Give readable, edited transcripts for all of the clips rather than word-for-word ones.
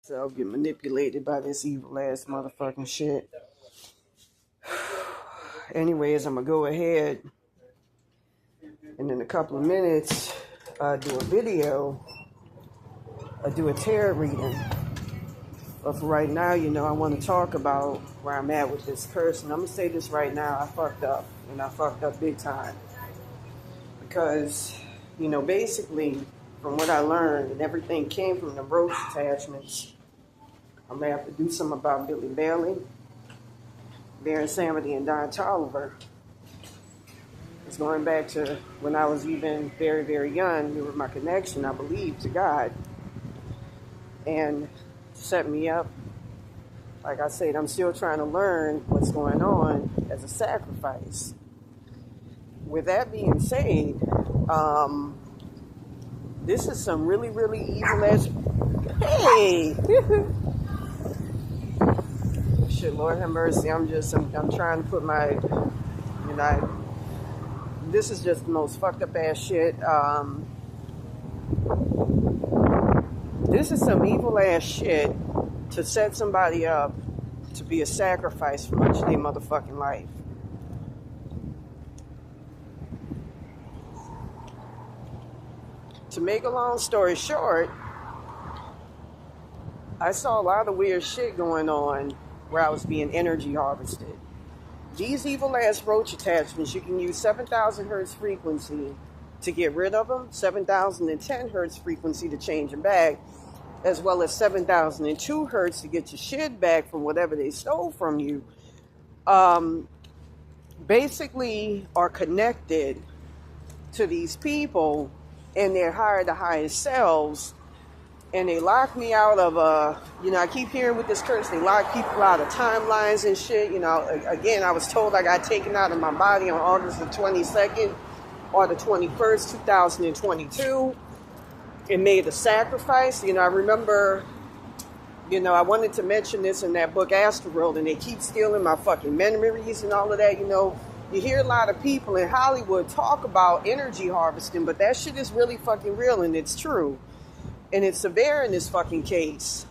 Self get manipulated by this evil ass motherfucking shit. Anyways, I'm gonna go ahead and in a couple of minutes do a video, do a tarot reading. But for right now, I want to talk about where I'm at with this person. I'm gonna say this right now. I fucked up, and I fucked up big time because, basically, from what I learned, and everything came from the roach attachments. I'm gonna have to do something about Billy Bailey, Baron Samedi, and Don Tolliver. It's going back to when I was even very, very young. They were my connection, I believe, to God. And set me up. Like I said, I'm still trying to learn what's going on as a sacrifice. With that being said, this is some really, really evil ass. Hey! Shit, Lord have mercy. I'm trying to put this is just the most fucked up ass shit. This is some evil ass shit to set somebody up to be a sacrifice for much of their motherfucking life. To make a long story short, I saw a lot of weird shit going on where I was being energy harvested. These evil ass roach attachments, you can use 7,000 hertz frequency to get rid of them, 7,010 hertz frequency to change them back, as well as 7,002 hertz to get your shit back from whatever they stole from you. Basically are connected to these people and their higher to highest selves. And they lock me out of, I keep hearing with this curse, they lock people out of timelines and shit. Again, I was told I got taken out of my body on August the 22nd or the 21st, 2022, and made a sacrifice. I remember, I wanted to mention this in that book, Astral, and they keep stealing my fucking memories and all of that. You hear a lot of people in Hollywood talk about energy harvesting, but that shit is really fucking real, and it's true. And it's severe in this fucking case.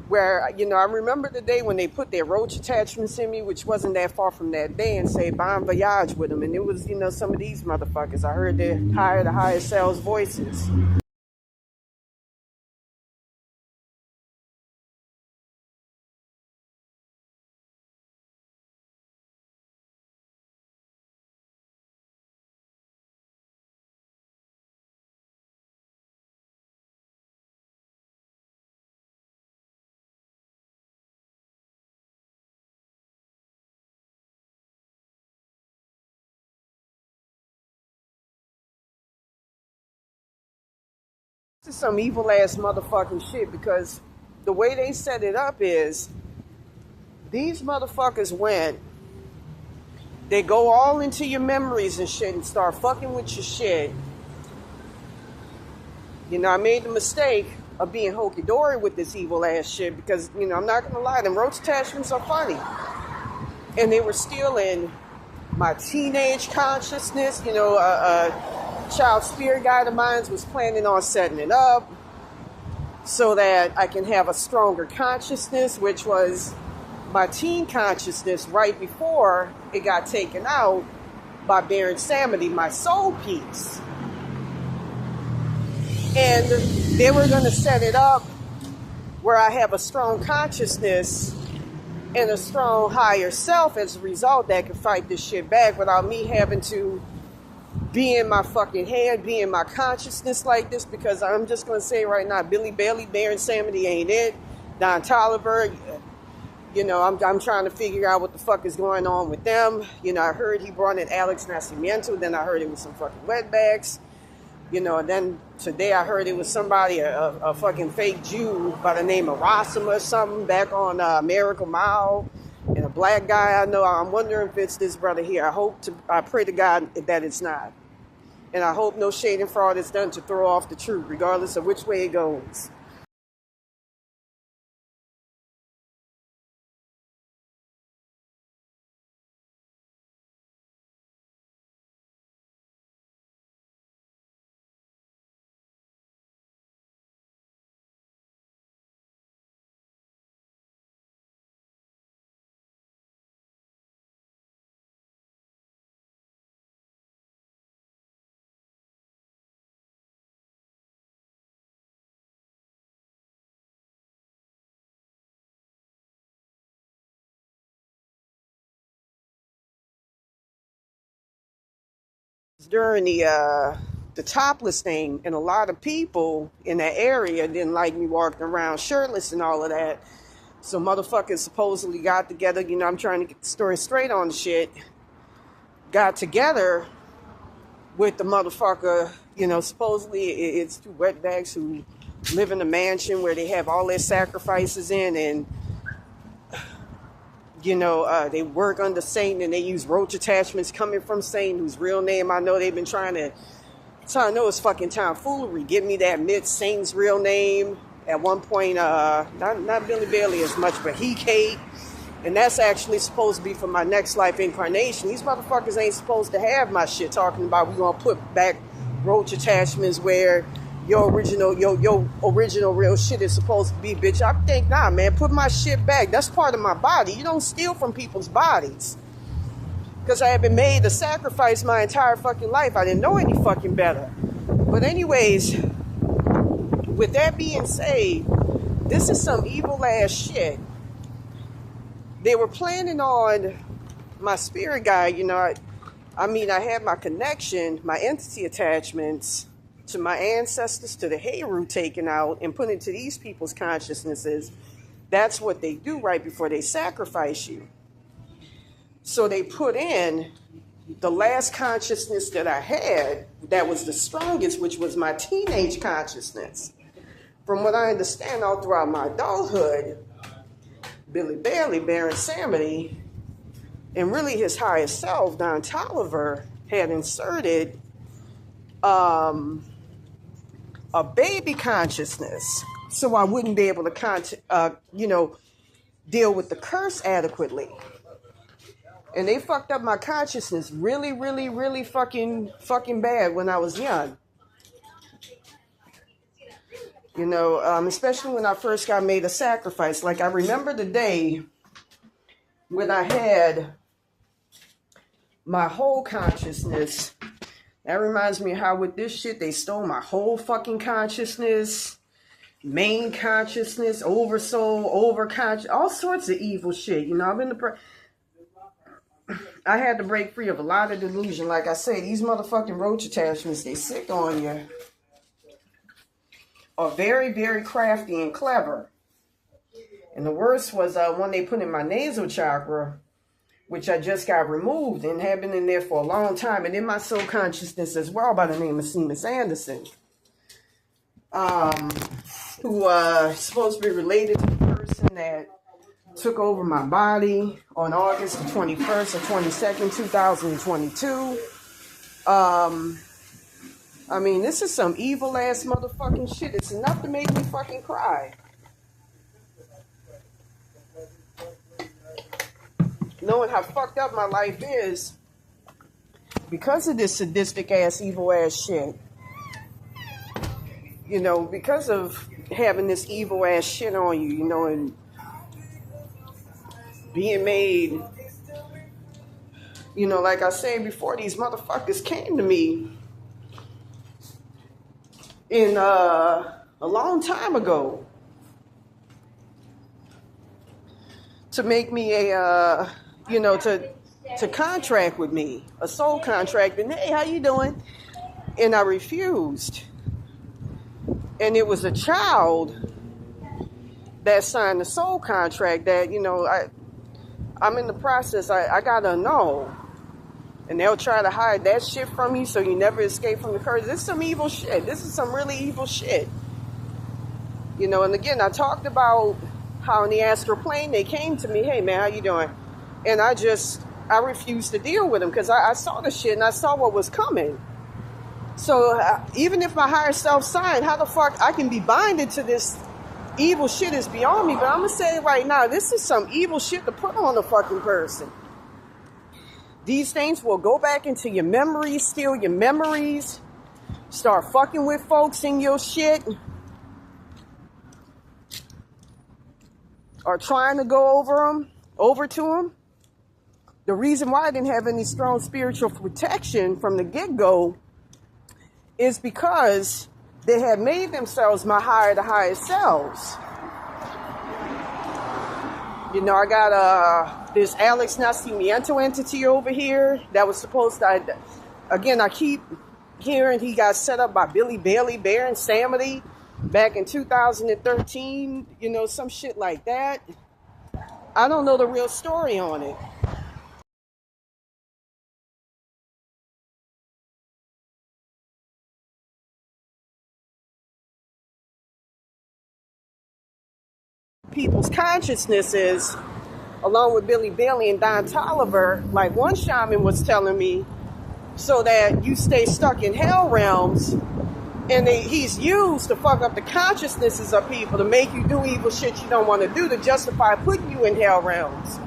Where, I remember the day when they put their roach attachments in me, which wasn't that far from that day, and say bon voyage with them. And it was, some of these motherfuckers. I heard their the highest selves voices. This is some evil ass motherfucking shit because the way they set it up is these motherfuckers they go all into your memories and shit and start fucking with your shit. I made the mistake of being hokey-dory with this evil ass shit because, I'm not going to lie, them roach attachments are funny. And they were stealing my teenage consciousness. A child spirit guide of mine was planning on setting it up so that I can have a stronger consciousness, which was my teen consciousness right before it got taken out by Baron Samedi, my soul piece. And they were going to set it up where I have a strong consciousness and a strong higher self as a result that can fight this shit back without me having to be in my fucking head, be in my consciousness like this, because I'm just going to say right now, Billy Bailey, Baron Samedi ain't it. Don Tolliver, I'm trying to figure out what the fuck is going on with them. I heard he brought in Alex Nascimento, then I heard it was some fucking wetbacks. And then today I heard it was somebody, a fucking fake Jew by the name of Rassam or something back on Miracle Mile. And a black guy I know. I'm wondering if it's this brother here. I pray to God that it's not. And I hope no shade and fraud is done to throw off the truth, regardless of which way it goes. during the topless thing, and a lot of people in that area didn't like me walking around shirtless and all of that. So motherfuckers supposedly got together, you know, I'm trying to get the story straight on the shit, got together with the motherfucker, you know, supposedly it's two wetbacks who live in a mansion where they have all their sacrifices in, and you know, they work under Satan, and they use roach attachments coming from Satan, whose real name I know they've been trying to know is fucking tomfoolery. Give me that myth, Satan's real name. At one point, not Billy Bailey as much, but he Kate. And that's actually supposed to be for my next life incarnation. These motherfuckers ain't supposed to have my shit talking about we gonna put back roach attachments where your original real shit is supposed to be, bitch. I think, nah, man, put my shit back. That's part of my body. You don't steal from people's bodies. Because I have been made to sacrifice my entire fucking life. I didn't know any fucking better. But anyways, with that being said, this is some evil ass shit. They were planning on my spirit guide, you know, I mean, I had my connection, my entity attachments to my ancestors, to the Heru taken out and put into these people's consciousnesses. That's what they do right before they sacrifice you. So they put in the last consciousness that I had that was the strongest, which was my teenage consciousness. From what I understand, all throughout my adulthood, Billy Bailey, Baron Samedi, and really his highest self, Don Tolliver, had inserted a baby consciousness, so I wouldn't be able to, deal with the curse adequately. And they fucked up my consciousness really, really, really fucking bad when I was young. You know, especially when I first got made a sacrifice. Like, I remember the day when I had my whole consciousness. That reminds me of how with this shit, they stole my whole fucking consciousness, main consciousness, oversoul, overconscious, all sorts of evil shit. You know, I had to break free of a lot of delusion. Like I say, these motherfucking roach attachments, they sick on you, are very, very crafty and clever. And the worst was one they put in my nasal chakra, which I just got removed and had been in there for a long time, and in my soul consciousness as well, by the name of Seamus Anderson, who is supposed to be related to the person that took over my body on August the 21st or 22nd, 2022. I mean, this is some evil ass motherfucking shit. It's enough to make me fucking cry. Knowing how fucked up my life is because of this sadistic ass, evil ass shit. You know, because of having this evil ass shit on you, you know, and being made, you know, like I said before, these motherfuckers came to me in a long time ago to make me a to contract with me, a soul contract, and hey, how you doing? And I refused. And it was a child that signed the soul contract that, you know, I'm in the process, I gotta know. And they'll try to hide that shit from you so you never escape from the curse. This is some evil shit. This is some really evil shit. You know, and again, I talked about how in the astral plane they came to me, hey man, how you doing? And I refused to deal with them because I saw the shit and I saw what was coming. So even if my higher self signed, how the fuck I can be binded to this evil shit is beyond me. But I'm going to say it right now, this is some evil shit to put on a fucking person. These things will go back into your memories, steal your memories, start fucking with folks in your shit, or trying to go over to them. The reason why I didn't have any strong spiritual protection from the get-go is because they had made themselves my higher to highest selves. You know, I got this Alex Nacimiento entity over here that was supposed to Again, I keep hearing he got set up by Billy Bailey, Bear Insanity, back in 2013, some shit like that. I don't know the real story on it. People's consciousness is, along with Billy Bailey and Don Tolliver, like one shaman was telling me, so that you stay stuck in hell realms, and he's used to fuck up the consciousnesses of people to make you do evil shit you don't want to do to justify putting you in hell realms.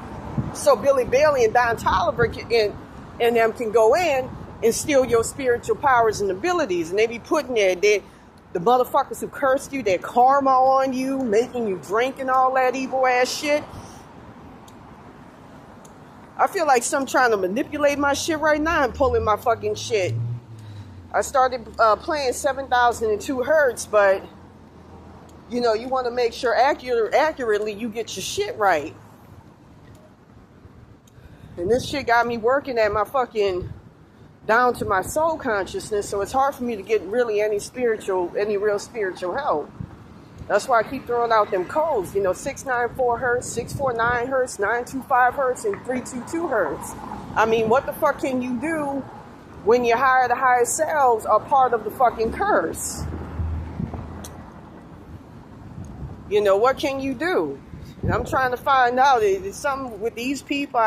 So Billy Bailey and Don Tolliver and them can go in and steal your spiritual powers and abilities, and they be putting the motherfuckers who cursed you, their karma on you, making you drink and all that evil ass shit. I feel like some trying to manipulate my shit right now and pulling my fucking shit. I started playing 7,002 hertz, but you want to make sure accurately you get your shit right. And this shit got me working at my fucking down to my soul consciousness, so it's hard for me to get really any real spiritual help. That's why I keep throwing out them codes, 694 hertz, 649 hertz, 925 hertz, and 322 hertz. I mean, what the fuck can you do when your higher selves are part of the fucking curse? What can you do? And I'm trying to find out. Is something with these people?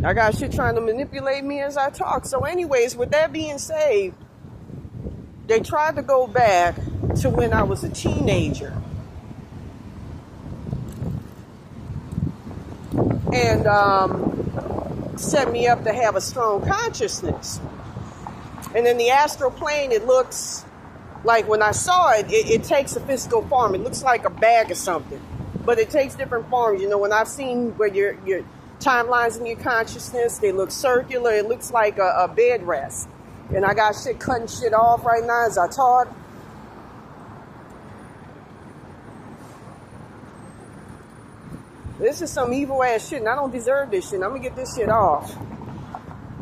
I got shit trying to manipulate me as I talk. So anyways, with that being said, they tried to go back to when I was a teenager. And set me up to have a strong consciousness. And in the astral plane, it looks like, when I saw it, it takes a physical form. It looks like a bag or something. But it takes different forms. When I've seen where timelines in your consciousness. They look circular. It looks like a bed rest. And I got shit cutting shit off right now as I talk. This is some evil ass shit, and I don't deserve this shit. I'm gonna get this shit off.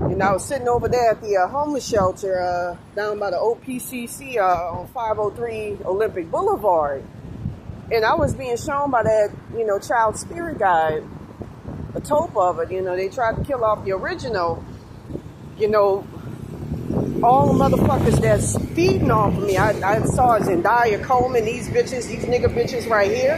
You know, I was sitting over there at the homeless shelter down by the OPCC on 503 Olympic Boulevard. And I was being shown by that, you know, child spirit guide, a tope of it. You know, they tried to kill off the original, you know, all the motherfuckers that's feeding off of me. I saw Zendaya Coleman, these bitches, these nigga bitches right here.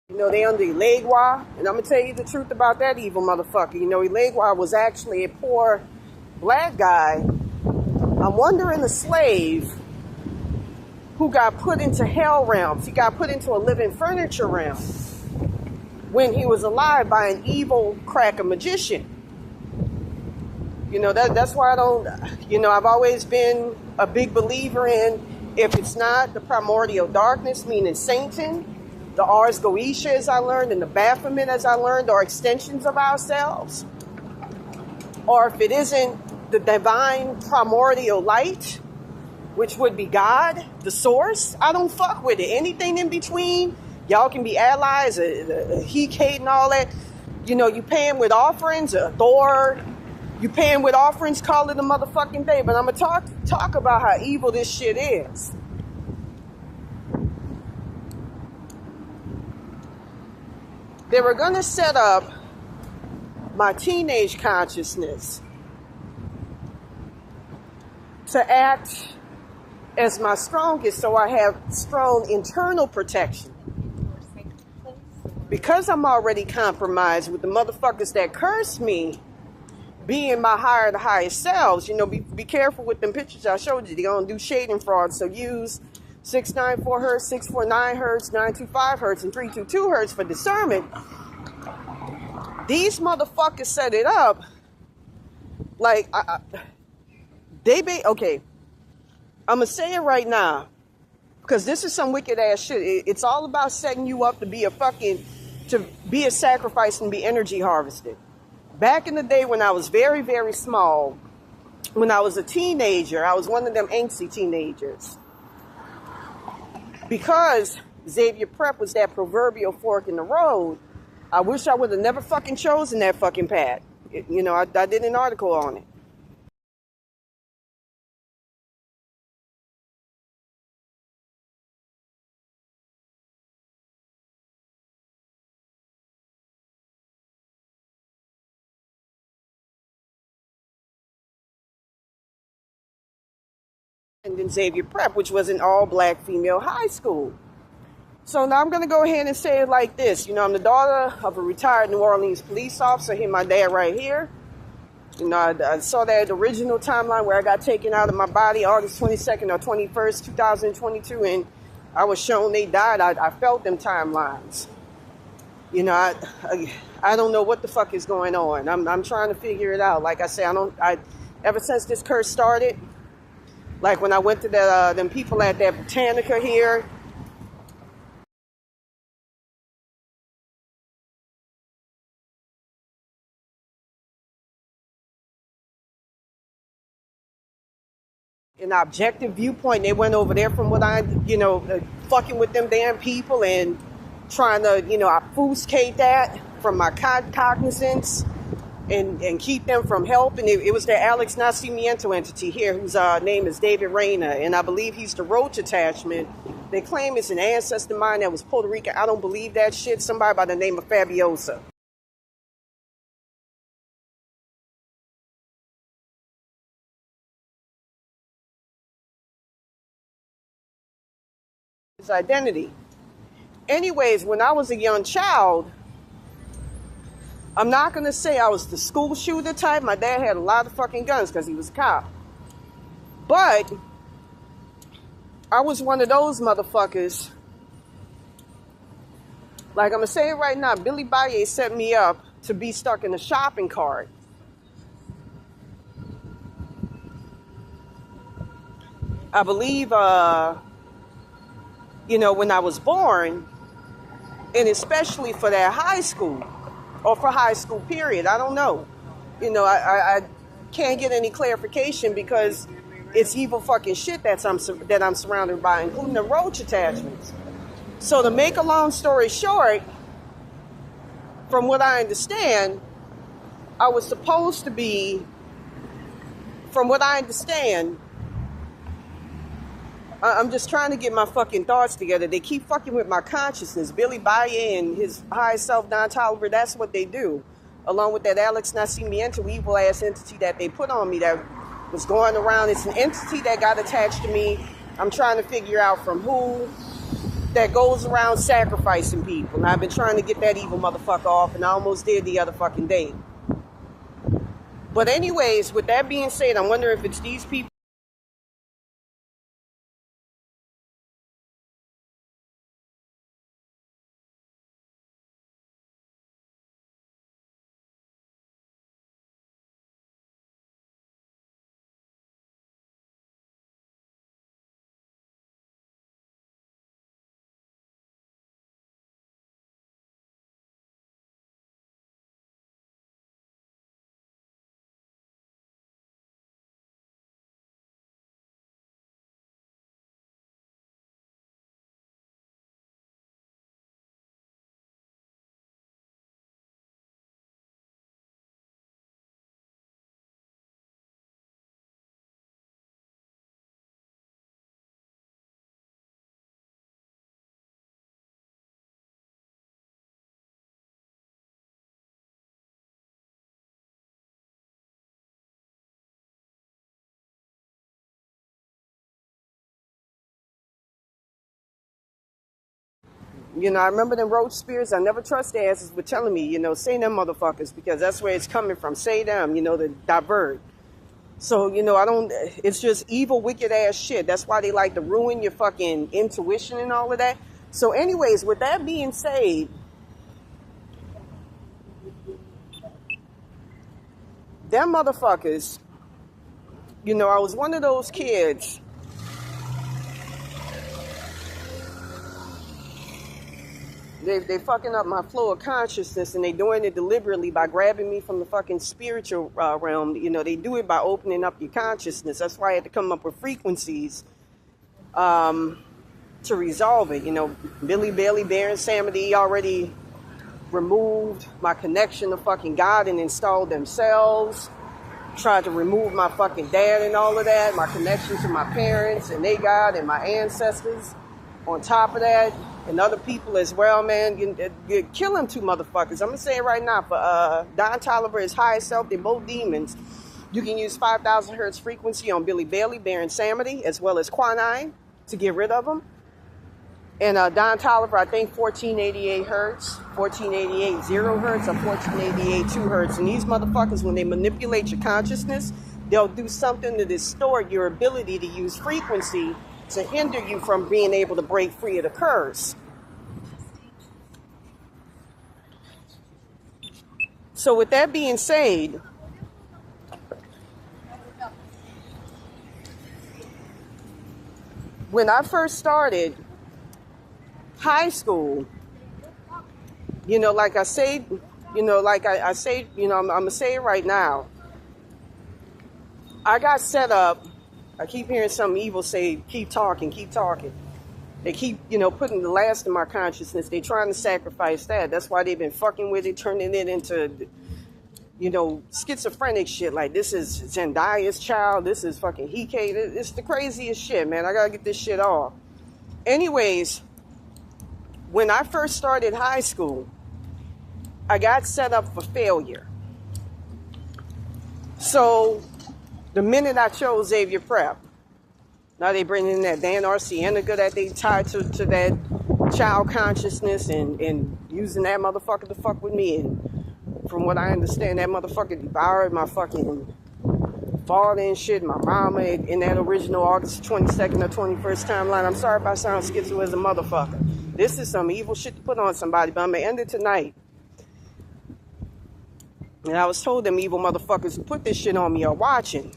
You know, they under Elegua, and I'm going to tell you the truth about that evil motherfucker. You know, Elegua was actually a poor black guy. I'm wondering a slave who got put into hell realms. He got put into a living furniture realm when he was alive by an evil cracker magician. You know, that's why I don't, you know, I've always been a big believer in, if it's not the primordial darkness, meaning Satan, the Ars Goetia, as I learned, and the Baphomet, as I learned, are extensions of ourselves. Or if it isn't the divine primordial light, which would be God, the source, I don't fuck with it. Anything in between, y'all can be allies, he, Kate, and all that. You know, you pay him with offerings, Thor, you pay him with offerings, call it a motherfucking day. But I'm going to talk about how evil this shit is. They were going to set up my teenage consciousness to act as my strongest, so I have strong internal protection. Because I'm already compromised with the motherfuckers that curse me being my higher to highest selves. You know, be careful with them pictures I showed you. They're going to do shading fraud, so use 694 hertz, 649 hertz, 925 hertz, and 322 hertz for discernment. These motherfuckers set it up like okay. I'm gonna say it right now because this is some wicked ass shit. It's all about setting you up to be a sacrifice and be energy harvested. Back in the day when I was very, very small, when I was a teenager, I was one of them angsty teenagers. Because Xavier Prep was that proverbial fork in the road, I wish I would have never fucking chosen that fucking path. You know, I did an article on it. And then Xavier Prep, which was an all-black female high school. So now I'm going to go ahead and say it like this. You know, I'm the daughter of a retired New Orleans police officer. Here's my dad right here. You know, I saw that original timeline where I got taken out of my body August 22nd or 21st, 2022, and I was shown they died. I felt them timelines. You know, I don't know what the fuck is going on. I'm trying to figure it out. Like I say, ever since this curse started. Like when I went to them people at that Botanica here. An objective viewpoint, they went over there from what I, fucking with them damn people and trying to, obfuscate that from my cognizance and keep them from helping. It was the Alex Nacimiento entity here, whose name is David Reyna, and I believe he's the roach attachment. They claim it's an ancestor of mine that was Puerto Rican. I don't believe that shit. Somebody by the name of Fabiosa. His identity. Anyways, when I was a young child, I'm not going to say I was the school shooter type. My dad had a lot of fucking guns because he was a cop. But I was one of those motherfuckers. Like I'm going to say it right now, Billy Baye set me up to be stuck in a shopping cart. I believe, when I was born, and especially for that high school, or for high school period, I don't know. I can't get any clarification because it's evil fucking shit that I'm surrounded by, including the roach attachments. So to make a long story short, from what I understand, I was supposed to be, from what I understand, I'm just trying to get my fucking thoughts together. They keep fucking with my consciousness. Billy Baye and his high self, Don Tolliver, that's what they do. Along with that Alex Nacimiento evil ass entity that they put on me that was going around. It's an entity that got attached to me. I'm trying to figure out from who, that goes around sacrificing people. And I've been trying to get that evil motherfucker off, and I almost did the other fucking day. But anyways, with that being said, I wonder if it's these people. I remember them roach spirits. I never trust their asses with telling me, say them motherfuckers, because that's where it's coming from. Say them, to divert. So, it's just evil, wicked ass shit. That's why they like to ruin your fucking intuition and all of that. So anyways, with that being said, them motherfuckers, I was one of those kids. They fucking up my flow of consciousness, and they doing it deliberately by grabbing me from the fucking spiritual realm. They do it by opening up your consciousness. That's why I had to come up with frequencies to resolve it. Billy Bailey, Baron Samedi already removed my connection to fucking God and installed themselves. Tried to remove my fucking dad and all of that, my connection to my parents and they God and my ancestors. On top of that, and other people as well, man, you kill them two motherfuckers. I'm gonna say it right now. For Don Tolliver, his highest self, they're both demons. You can use 5,000 hertz frequency on Billy Bailey, Baron Samedi, as well as quinine to get rid of them. And Don Tolliver, I think 1488 hertz, 1488 0 hertz, or 1488 2 hertz. And these motherfuckers, when they manipulate your consciousness, they'll do something to distort your ability to use frequency to hinder you from being able to break free of the curse. So with that being said, when I first started high school, you know, like I say, you know, like I say, you know, I'm going to say it right now. I got set up. I keep hearing some evil say, keep talking, keep talking. They keep, you know, putting the last in my consciousness. They're trying to sacrifice that. That's why they've been fucking with it, turning it into, you know, schizophrenic shit. Like, this is Zendaya's child. This is fucking Hike. It's the craziest shit, man. I gotta get this shit off. Anyways, when I first started high school, I got set up for failure. So, the minute I chose Xavier Prep, now they bring in that Dan R. Cienega that they tied to that child consciousness and using that motherfucker to fuck with me. And from what I understand, that motherfucker devoured my fucking father and shit, my mama in that original August 22nd or 21st timeline. I'm sorry if I sound schizo as a motherfucker. This is some evil shit to put on somebody, but I'm going to end it tonight. And I was told them evil motherfuckers who put this shit on me are watching.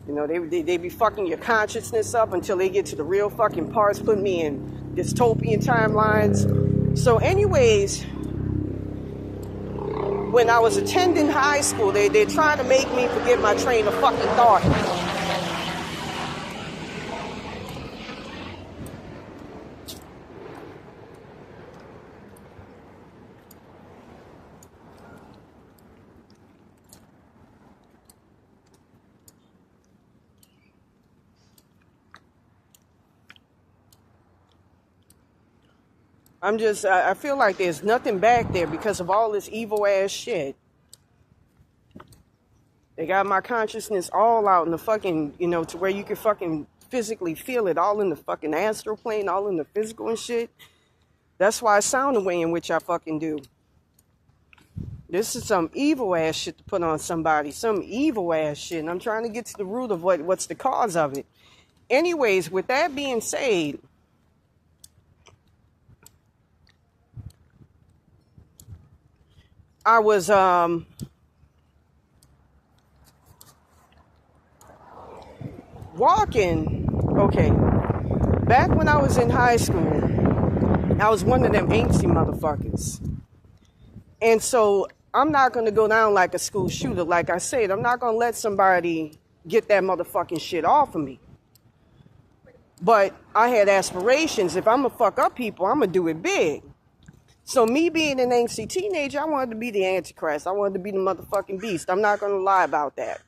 You know, they be fucking your consciousness up until they get to the real fucking parts, put me in dystopian timelines. So anyways, when I was attending high school, they're trying to make me forget my train of fucking thought. I feel like there's nothing back there because of all this evil ass shit. They got my consciousness all out in the fucking, you know, to where you can fucking physically feel it, all in the fucking astral plane, all in the physical and shit. That's why I sound the way in which I fucking do. This is some evil ass shit to put on somebody, some evil ass shit. And I'm trying to get to the root of what's the cause of it. Anyways, with that being said, I was walking, okay, back when I was in high school, I was one of them angsty motherfuckers. And so I'm not going to go down like a school shooter. Like I said, I'm not going to let somebody get that motherfucking shit off of me. But I had aspirations. If I'm going to fuck up people, I'm going to do it big. So me being an angsty teenager, I wanted to be the Antichrist. I wanted to be the motherfucking beast. I'm not going to lie about that.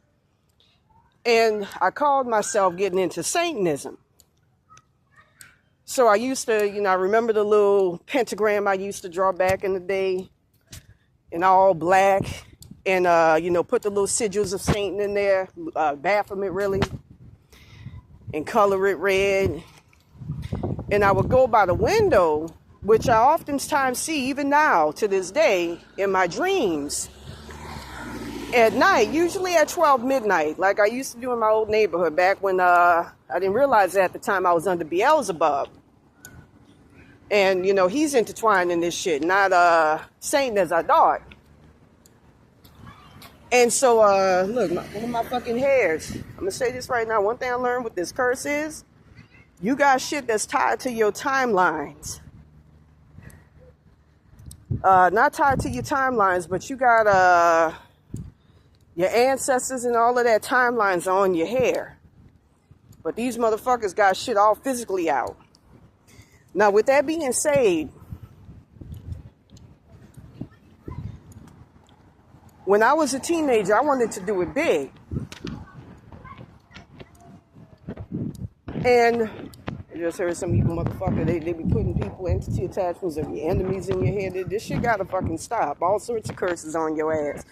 And I called myself getting into Satanism. So I used to, you know, I remember the little pentagram I used to draw back in the day in all black. And, you know, put the little sigils of Satan in there, Baphomet really, and color it red. And I would go by the window, which I oftentimes see even now to this day in my dreams at night, usually at 12 midnight, like I used to do in my old neighborhood back when I didn't realize at the time I was under Beelzebub. And, you know, he's intertwined in this shit, not Satan as I thought. And so, look, one of my fucking hairs. I'm going to say this right now. One thing I learned with this curse is you got shit that's tied to your timelines. Not tied to your timelines, but you got your ancestors and all of that timelines on your hair. But these motherfuckers got shit all physically out. Now, with that being said, when I was a teenager, I wanted to do it big. And I just heard some evil motherfucker, they be putting people, entity attachments of your enemies in your head. This shit gotta fucking stop. All sorts of curses on your ass.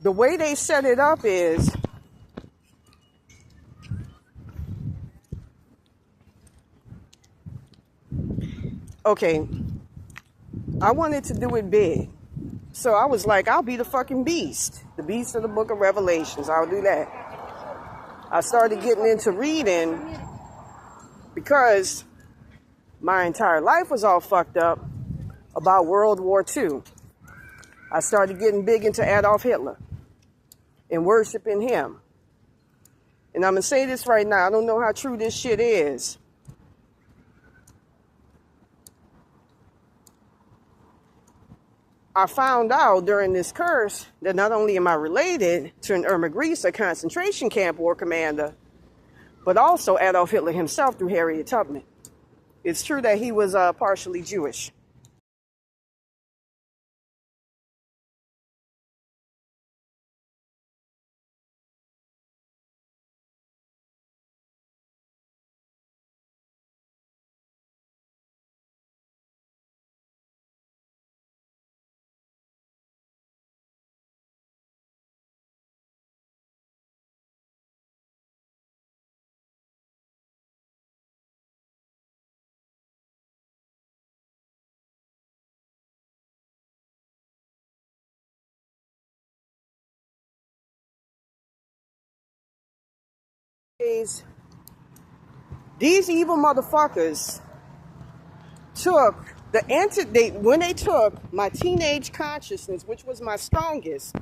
The way they set it up is, okay, I wanted to do it big. So I was like, I'll be the fucking beast. The beast of the book of Revelations. I'll do that. I started getting into reading because my entire life was all fucked up about World War II. I started getting big into Adolf Hitler and worshiping him. And I'm going to say this right now. I don't know how true this shit is. I found out during this curse that not only am I related to an Irma Grease, a concentration camp war commander, but also Adolf Hitler himself through Harriet Tubman. It's true that he was partially Jewish. These evil motherfuckers took when they took my teenage consciousness, which was my strongest,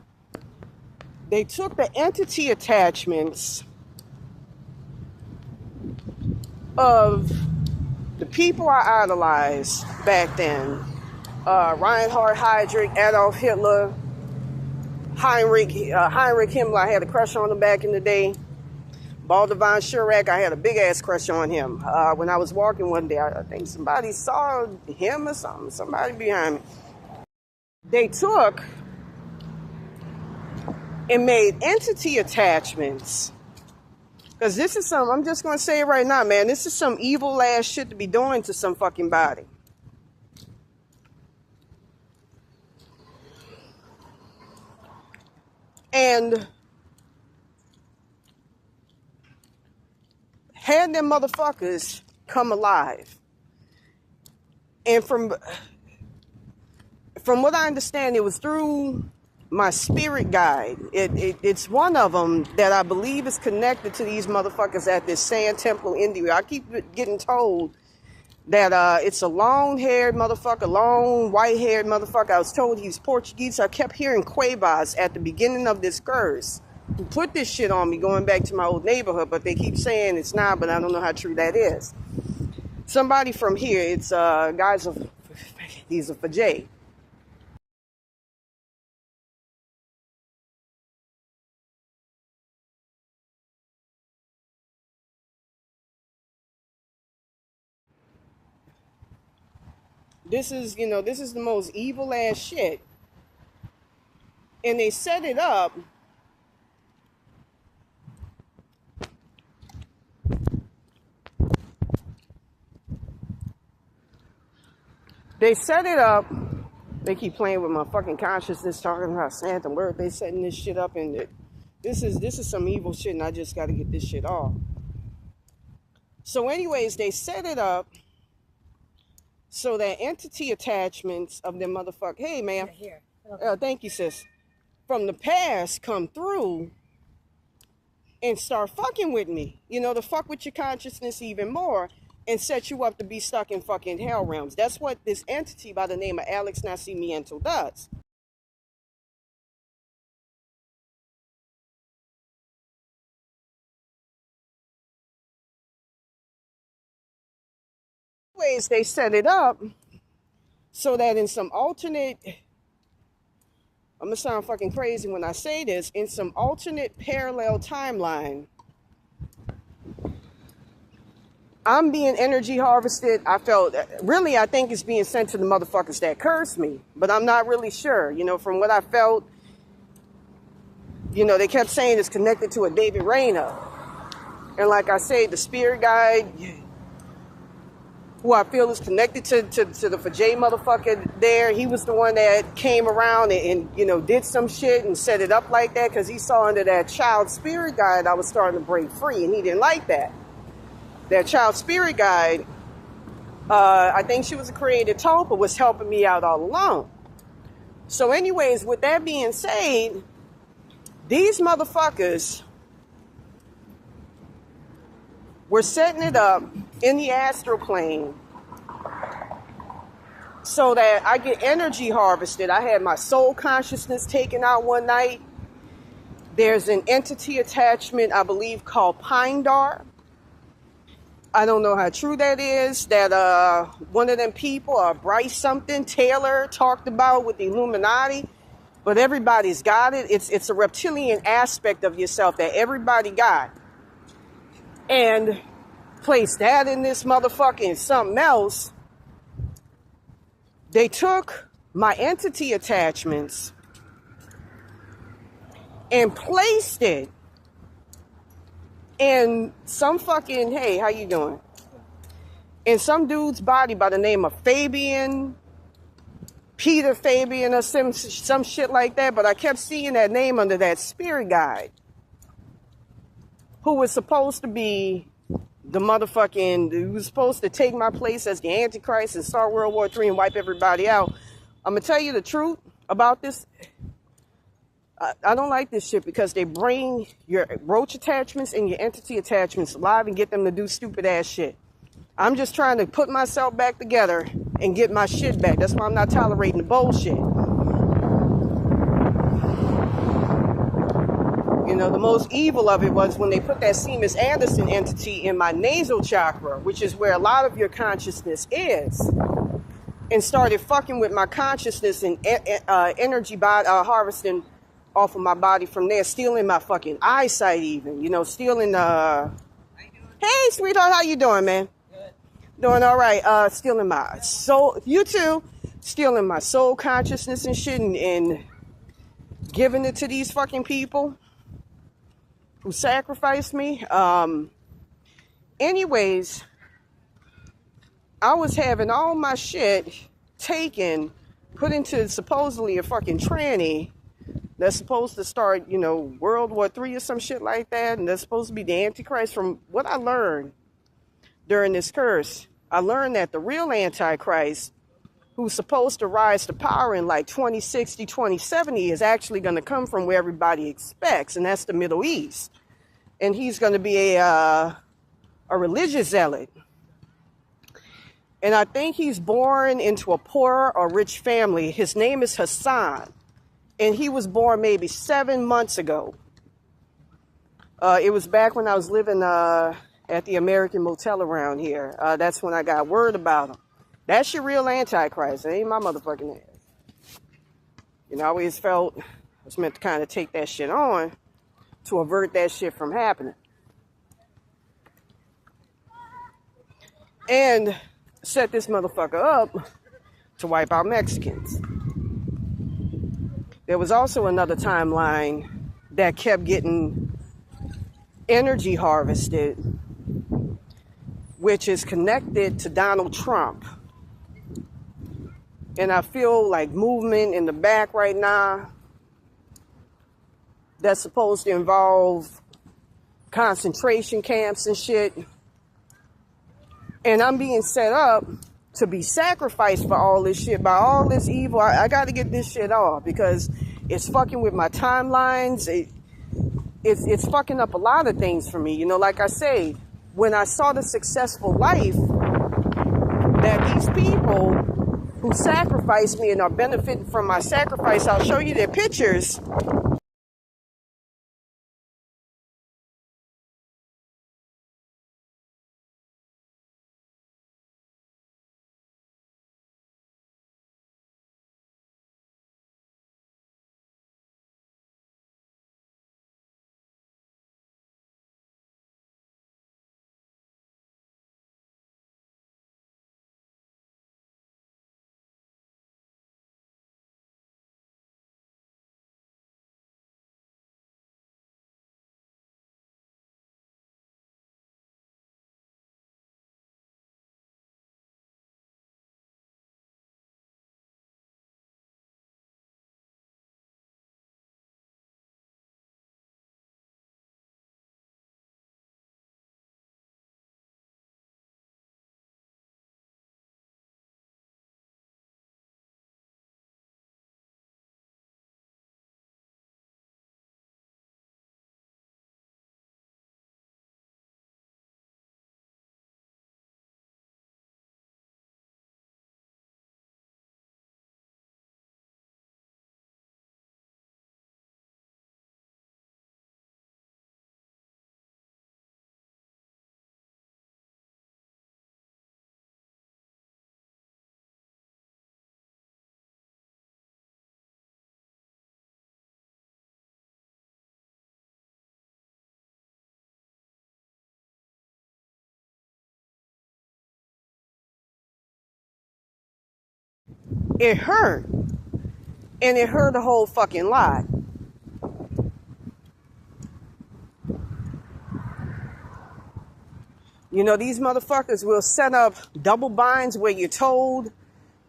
they took the entity attachments of the people I idolized back then. Reinhard Heydrich, Adolf Hitler, Heinrich Himmler, I had a crush on him back in the day. Balder von Schirach, I had a big ass crush on him. When I was walking one day, I think somebody saw him or something, somebody behind me. They took and made entity attachments. Because this is some, I'm just going to say it right now, man, this is some evil ass shit to be doing to some fucking body. And had them motherfuckers come alive. And from what I understand, it was through my spirit guide. It's one of them that I believe is connected to these motherfuckers at this Sand Temple, India. I keep getting told that it's a long-haired motherfucker, long white-haired motherfucker. I was told he's Portuguese. So I kept hearing Cuevas at the beginning of this curse, who put this shit on me going back to my old neighborhood, but they keep saying it's not, but I don't know how true that is. Somebody from here, it's guys of, he's a Fajay. This is the most evil ass shit. And they set it up They keep playing with my fucking consciousness, talking about Santa Word. They setting this shit up, and this is some evil shit, and I just got to get this shit off. So anyways, they set it up so that entity attachments of them motherfucker. Hey, ma'am. Yeah, here. Okay. Thank you, sis. From the past come through and start fucking with me. To fuck with your consciousness even more and set you up to be stuck in fucking hell realms. That's what this entity by the name of Alex Nascimento does. Ways they set it up so that in some alternate, I'm gonna sound fucking crazy when I say this, in some alternate parallel timeline, I'm being energy harvested. I think it's being sent to the motherfuckers that cursed me, but I'm not really sure. From what I felt, they kept saying it's connected to a David Rayner. And like I say, the spirit guide, who I feel is connected to the Fajay motherfucker there, he was the one that came around and did some shit and set it up like that because he saw under that child spirit guide I was starting to break free, and he didn't like that. That child spirit guide, I think she was a created Tulpa, was helping me out all along. So anyways, with that being said, these motherfuckers were setting it up in the astral plane so that I get energy harvested. I had my soul consciousness taken out one night, There's an entity attachment, I believe, called Pindar. I don't know how true that is. That one of them people, Bryce something, Taylor, talked about with the Illuminati. But everybody's got it. It's a reptilian aspect of yourself that everybody got. And place that in this motherfucking something else. They took my entity attachments and placed it in some fucking, hey, how you doing? In some dude's body by the name of Fabian, Peter Fabian or some shit like that. But I kept seeing that name under that spirit guide, who was supposed to be the motherfucking, who was supposed to take my place as the Antichrist and start World War III and wipe everybody out. I'm going to tell you the truth about this. I don't like this shit because they bring your roach attachments and your entity attachments alive and get them to do stupid ass shit. I'm just trying to put myself back together and get my shit back. That's why I'm not tolerating the bullshit. You know, the most evil of it was when they put that Seamus Anderson entity in my nasal chakra, which is where a lot of your consciousness is, and started fucking with my consciousness and energy harvesting off of my body from there, stealing my fucking eyesight even, you know, stealing, hey, sweetheart, how you doing, man? Good. Doing all right. Stealing my soul, you too, stealing my soul consciousness and shit and giving it to these fucking people who sacrificed me. Anyways, I was having all my shit taken, put into supposedly a fucking tranny that's supposed to start, you know, World War III or some shit like that. And that's supposed to be the Antichrist. From what I learned during this curse, I learned that the real Antichrist, who's supposed to rise to power in like 2060, 2070, is actually going to come from where everybody expects. And that's the Middle East. And he's going to be a religious zealot. And I think he's born into a poor or rich family. His name is Hassan. And he was born maybe 7 months ago. It was back when I was living at the American Motel around here. That's when I got word about him. That's your real Antichrist. It ain't my motherfucking ass. You know, I always felt I was meant to kind of take that shit on to avert that shit from happening. And set this motherfucker up to wipe out Mexicans. There was also another timeline that kept getting energy harvested, which is connected to Donald Trump. And I feel like movement in the back right now that's supposed to involve concentration camps and shit. And I'm being set up to be sacrificed for all this shit by all this evil. I got to get this shit off because it's fucking with my timelines. It's fucking up a lot of things for me. You know, like I say, when I saw the successful life that these people who sacrificed me and are benefiting from my sacrifice, I'll show you their pictures. it hurt. And it hurt a whole fucking lot. You know, these motherfuckers will set up double binds where you're told,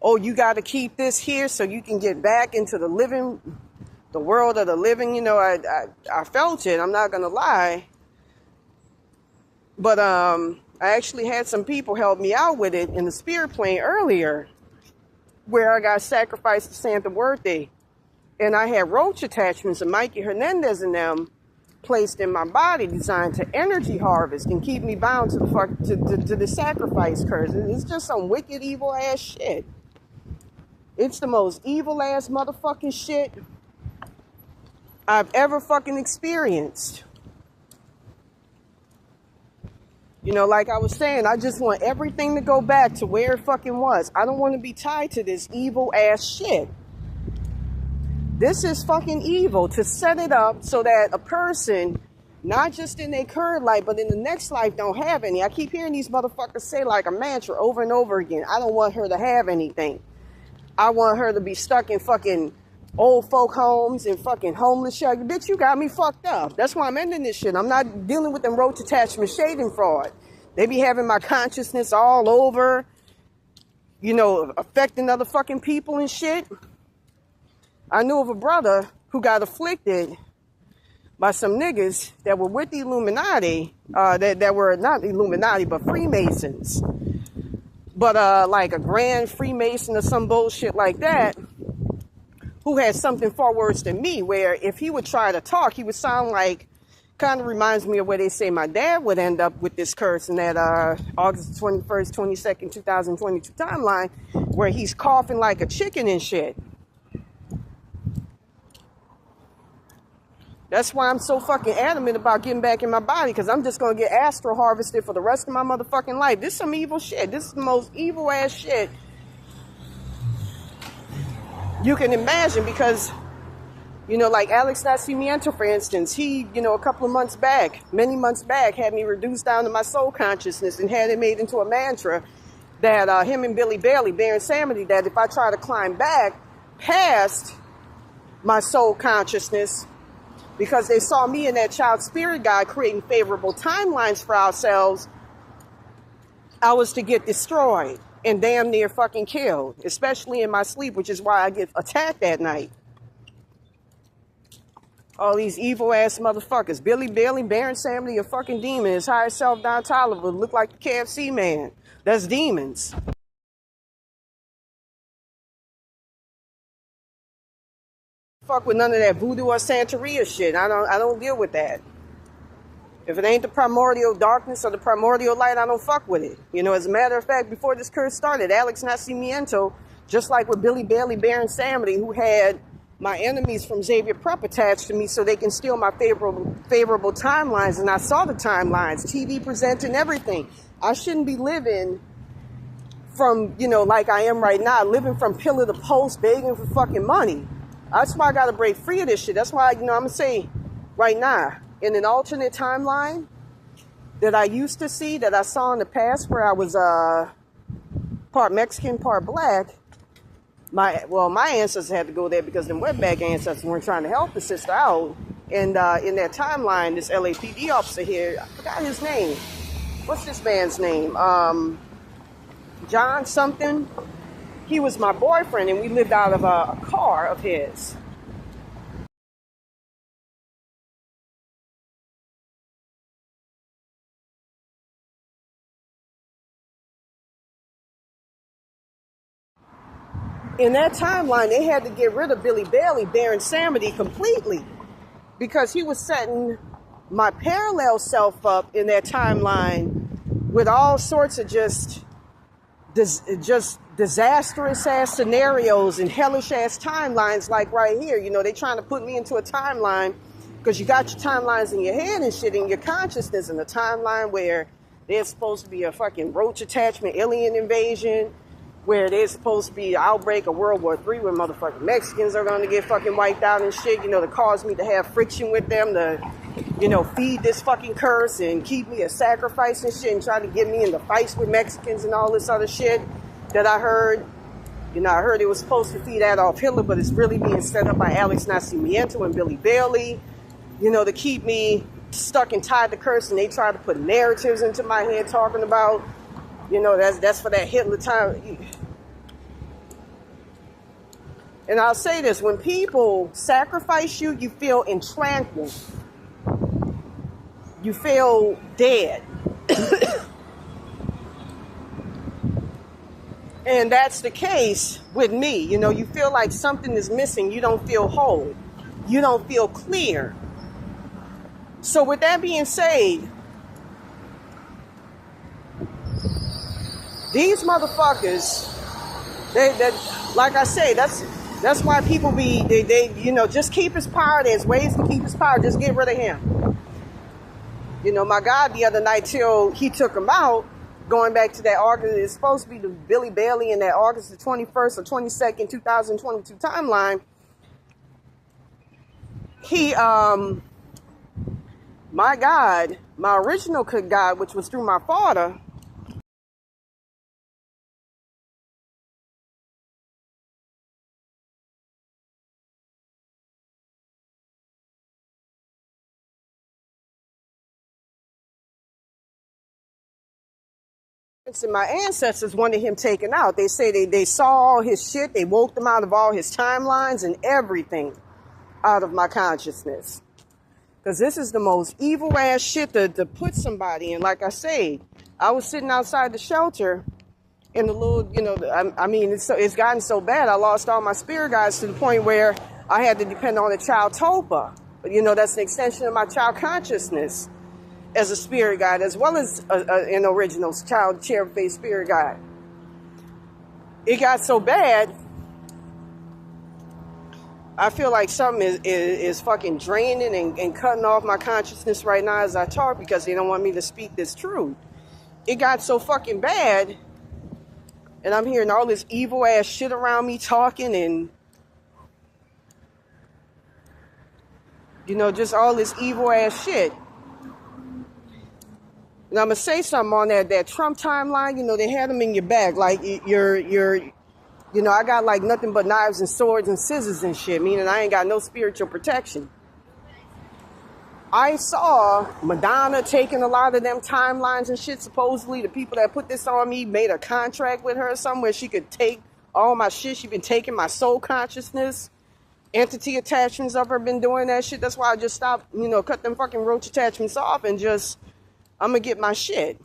oh, you got to keep this here so you can get back into the world of the living. You know, I felt it. I'm not going to lie. But I actually had some people help me out with it in the spirit plane earlier, where I got sacrificed to Santa Muerte. And I had roach attachments of Mikey Hernandez and them placed in my body, designed to energy harvest and keep me bound to the sacrifice curse. It's just some wicked, evil ass shit. It's the most evil ass motherfucking shit I've ever fucking experienced. You know, like I was saying, I just want everything to go back to where it fucking was. I don't want to be tied to this evil ass shit. This is fucking evil, to set it up so that a person, not just in their current life, but in the next life, don't have any. I keep hearing these motherfuckers say like a mantra over and over again. I don't want her to have anything. I want her to be stuck in fucking old folk homes and fucking homeless shelter. Bitch, you got me fucked up. That's why I'm ending this shit. I'm not dealing with them roach attachment shading fraud. They be having my consciousness all over, you know, affecting other fucking people and shit. I knew of a brother who got afflicted by some niggas that were with the Illuminati, that were not Illuminati, but Freemasons. But like a grand Freemason or some bullshit like that, who had something far worse than me, where if he would try to talk, he would sound like, kind of reminds me of where they say my dad would end up with this curse in that August 21st, 22nd, 2022 timeline, where he's coughing like a chicken and shit. That's why I'm so fucking adamant about getting back in my body, because I'm just going to get astral harvested for the rest of my motherfucking life. This is some evil shit. This is the most evil ass shit you can imagine, because, you know, like Alex Nascimento, for instance, he, you know, a couple of months back, many months back, had me reduced down to my soul consciousness and had it made into a mantra that him and Billy Bailey, Baron Samedi, that if I try to climb back past my soul consciousness, because they saw me and that child spirit guy creating favorable timelines for ourselves, I was to get destroyed and damn near fucking killed, especially in my sleep, which is why I get attacked at night. All these evil ass motherfuckers. Billy Bailey, Baron Samedi, a fucking demon. His higher self, Don Tyler, would look like the KFC man. That's demons. Fuck with none of that voodoo or Santeria shit. I don't deal with that. If it ain't the primordial darkness or the primordial light, I don't fuck with it. You know, as a matter of fact, before this curse started, Alex Nascimento, just like with Billy Bailey, Baron Samedi, who had my enemies from Xavier Prep attached to me so they can steal my favorable timelines, and I saw the timelines, TV presenting everything. I shouldn't be living from, you know, like I am right now, living from pillar to post, begging for fucking money. That's why I got to break free of this shit. That's why, you know, I'm going to say right now, in an alternate timeline that I used to see, that I saw in the past, where I was part Mexican, part black, my ancestors had to go there because them wetback ancestors weren't trying to help the sister out. And in that timeline, this LAPD officer here, I forgot his name. What's this man's name? John something. He was my boyfriend, and we lived out of a car of his. In that timeline, they had to get rid of Billy Bailey, Baron Samedi, completely, because he was setting my parallel self up in that timeline with all sorts of just disastrous ass scenarios and hellish ass timelines, like right here. You know, they trying to put me into a timeline because you got your timelines in your head and shit, in your consciousness, in a timeline where there's supposed to be a fucking roach attachment, alien invasion, where there's supposed to be an outbreak of World War III, where motherfucking Mexicans are going to get fucking wiped out and shit, you know, to cause me to have friction with them, to, you know, feed this fucking curse and keep me a sacrifice and shit, and try to get me into fights with Mexicans and all this other shit that I heard. You know, I heard it was supposed to feed Adolf Hitler, but it's really being set up by Alex Nascimento and Billy Bailey, you know, to keep me stuck and tied to curse. And they try to put narratives into my head talking about, you know, that's for that Hitler time. And I'll say this, when people sacrifice you, you feel entrangled. You feel dead. And that's the case with me. You know, you feel like something is missing. You don't feel whole. You don't feel clear. So with that being said, these motherfuckers, they like I say, that's why people they you know, just keep his power. There's ways to keep his power. Just get rid of him. You know, my God, the other night till he took him out, going back to that August, it's supposed to be the Billy Bailey in that August the 21st or 22nd, 2022 timeline. He, my God, my original God, which was through my father, and my ancestors wanted him taken out. They say they saw all his shit. They woke them out of all his timelines and everything out of my consciousness. Because this is the most evil ass shit to put somebody in. Like I say, I was sitting outside the shelter in the little, you know, I mean, it's gotten so bad. I lost all my spirit guides to the point where I had to depend on a child Topa. You know, that's an extension of my child consciousness as a spirit guide, as well as an original child cherub-faced spirit guide. It got so bad, I feel like something is fucking draining and cutting off my consciousness right now as I talk, because they don't want me to speak this truth. It got so fucking bad, and I'm hearing all this evil ass shit around me talking, and you know, just all this evil ass shit. And I'm gonna say something on that Trump timeline. You know, they had them in your bag, like you're, you know, I got like nothing but knives and swords and scissors and shit, meaning I ain't got no spiritual protection. I saw Madonna taking a lot of them timelines and shit. Supposedly the people that put this on me made a contract with her somewhere she could take all my shit. She been taking my soul consciousness, entity attachments of her, been doing that shit. That's why I just stopped, you know, cut them fucking roach attachments off and just, I'm gonna get my shit.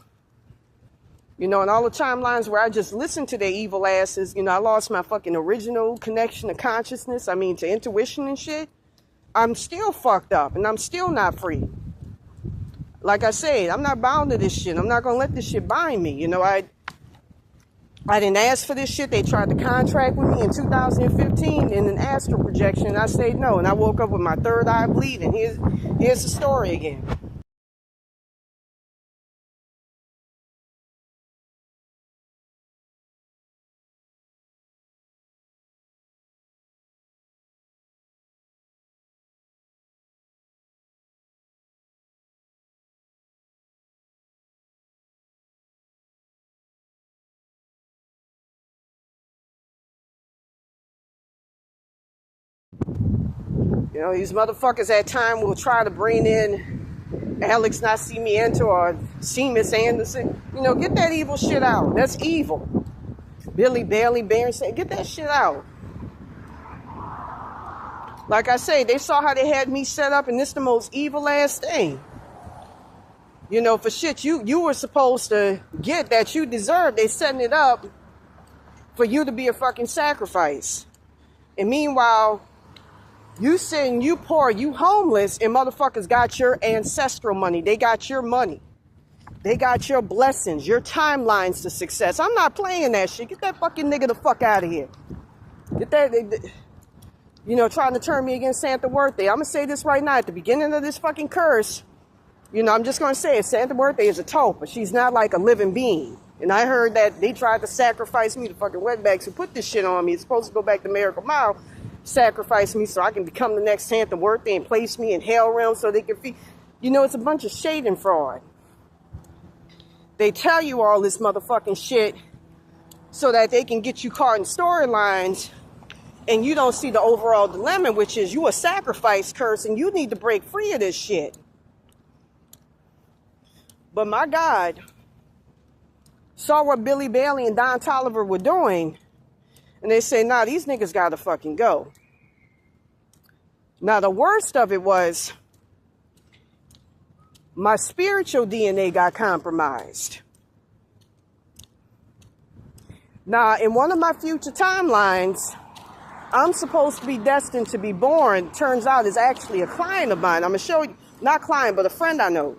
You know, and all the timelines where I just listened to their evil asses, you know, I lost my fucking original connection to consciousness. I mean, to intuition and shit. I'm still fucked up and I'm still not free. Like I said, I'm not bound to this shit. I'm not gonna let this shit bind me. You know, I didn't ask for this shit. They tried to contract with me in 2015 in an astral projection. And I said no. And I woke up with my third eye bleeding. Here's the story again. You know, these motherfuckers at time will try to bring in Alex Nascimento or Seamus Anderson. You know, get that evil shit out. That's evil. Billy Bailey, Berenson, get that shit out. Like I say, they saw how they had me set up, and this the most evil ass thing. You know, for shit you were supposed to get that you deserve. They setting it up for you to be a fucking sacrifice. And meanwhile, you sitting, you poor, you homeless, and motherfuckers got your ancestral money. They got your money. They got your blessings, your timelines to success. I'm not playing that shit. Get that fucking nigga the fuck out of here. Get that, you know, trying to turn me against Santa Muerte. I'm going to say this right now. At the beginning of this fucking curse, you know, I'm just going to say it. Santa Muerte is a tope, but she's not like a living being. And I heard that they tried to sacrifice me, the fucking wetbacks who put this shit on me. It's supposed to go back to Miracle Mile. Sacrifice me so I can become the next Santa Muerte and place me in hell realm so they can feed. You know, it's a bunch of shade and fraud. They tell you all this motherfucking shit so that they can get you caught in storylines and you don't see the overall dilemma, which is you a sacrifice curse and you need to break free of this shit. But my God saw what Billy Bailey and Don Toliver were doing, and they say, nah, these niggas gotta fucking go. Now, the worst of it was my spiritual DNA got compromised. Now, in one of my future timelines, I'm supposed to be destined to be born. Turns out it's actually a client of mine. I'm going to show you, not client, but a friend I know.